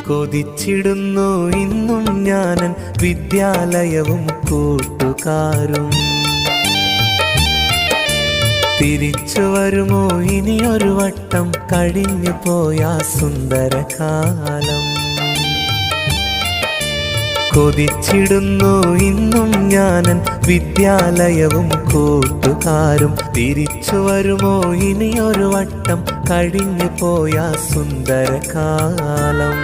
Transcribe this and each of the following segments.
കൊതിച്ചിടുന്നു ഇന്നും ഞാനൻ വിദ്യാലയവും കൂട്ടുകാരും. തിരിച്ചു വരുമോ ഇനിയൊരു വട്ടം കഴിഞ്ഞു പോയ സുന്ദരകാലം. കൊതിച്ചിടുന്നു ഇന്നും ഞാനൻ വിദ്യാലയവും കൂട്ടുകാരും. തിരിച്ചു വരുമോ ഇനിയൊരു വട്ടം കഴിഞ്ഞു പോയ സുന്ദരകാലം.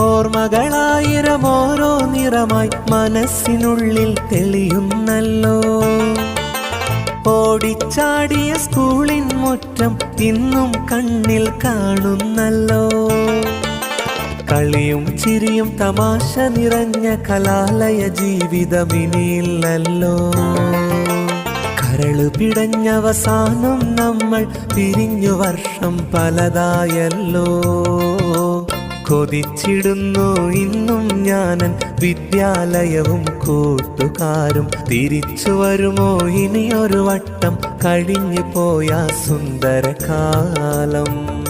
ഓർമ്മകളായിരം ഓരോ നിറമായി മനസ്സിനുള്ളിൽ തെളിയുന്നല്ലോ. ഓടിച്ചാടിയ സ്കൂളിൻ മുറ്റം ഇന്നും കണ്ണിൽ കാണുന്നല്ലോ. കളിയും ചിരിയും തമാശ നിറഞ്ഞ കലാലയ ജീവിതം ഇനിയില്ലല്ലോ. കരള് പിടഞ്ഞവസാനം നമ്മൾ പിരിഞ്ഞു വർഷം പലതായല്ലോ. കൊതിച്ചിടുന്നു ഇന്നും ഞാനൻ വിദ്യാലയവും കൂട്ടുകാരും. തിരിച്ചു വരുമോ ഇനിയൊരു വട്ടം കഴിഞ്ഞു പോയ സുന്ദരകാലം.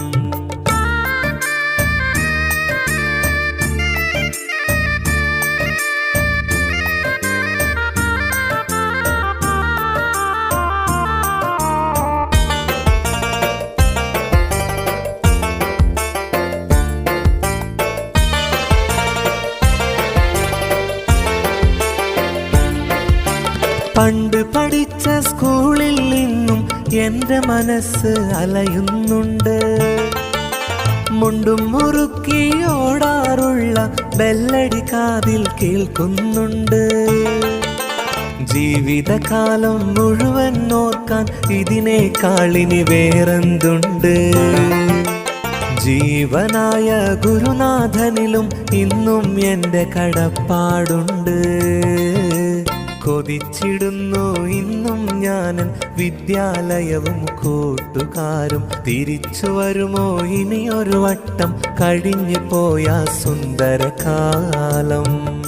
പണ്ട് പഠിച്ച സ്കൂളിൽ നിന്നും എൻ്റെ മനസ്സ് അലയുന്നുണ്ട്. മുണ്ടും മുറുക്കി ഓടാറുള്ള ബെല്ലടി കാതിൽ കേൾക്കുന്നുണ്ട്. ജീവിതകാലം മുഴുവൻ ഓർക്കാൻ ഇതിനേക്കാളിനി വേറെന്തുണ്ട്. ജീവനായ ഗുരുനാഥനിലും ഇന്നും എൻ്റെ കടപ്പാടുണ്ട്. കൊതിച്ചിടുന്നു ഇന്നും ഞാനൻ വിദ്യാലയവും കൂട്ടുകാരും. തിരിച്ചു വരുമോ ഇനിയൊരു വട്ടം കഴിഞ്ഞു പോയ സുന്ദരകാലം.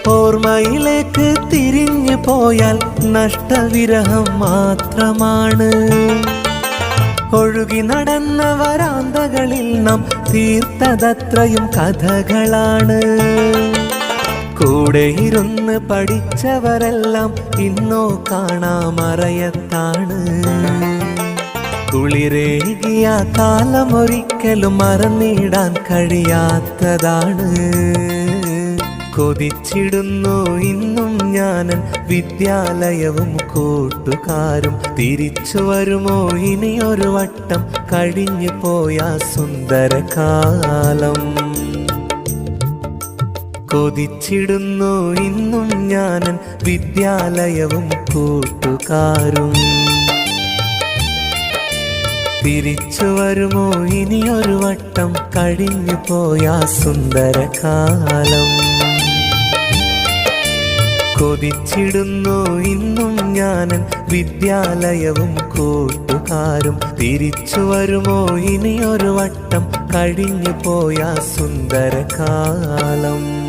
ഓർമ്മയിലേക്ക് തിരിഞ്ഞു പോയാൽ നഷ്ടവിരഹം മാത്രമാണ്. ഒഴുകി നടന്ന വരാന്തകളിൽ നാം തീർത്തതത്രയും കഥകളാണ്. കൂടെ ഇരുന്ന് പഠിച്ചവരെല്ലാം ഇന്നോ കാണാമറയത്താണ്. കുളിരേകിയ കാലമൊരിക്കലും മറന്നിടാൻ കഴിയാത്തതാണ്. കൊതിച്ചിടുന്നു ഇന്നും ഞാനൻ വിദ്യാലയവും കൂട്ടുകാരും. തിരിച്ചു വരുമോ ഇനിയൊരു വട്ടം കഴിഞ്ഞു പോയ സുന്ദരകാലം. കൊതിച്ചിടുന്നു ഇന്നും ഞാനൻ വിദ്യാലയവും കൂട്ടുകാരും. തിരിച്ചു വരുമോ ഇനിയൊരു വട്ടം കഴിഞ്ഞു പോയ സുന്ദരകാലം. കൊതിച്ചിടുന്നു ഇന്നും ഞാനൻ വിദ്യാലയവും കൂട്ടുകാരും. തിരിച്ചു വരുമോ ഇനിയൊരു വട്ടം കഴിഞ്ഞു പോയ സുന്ദരകാലം.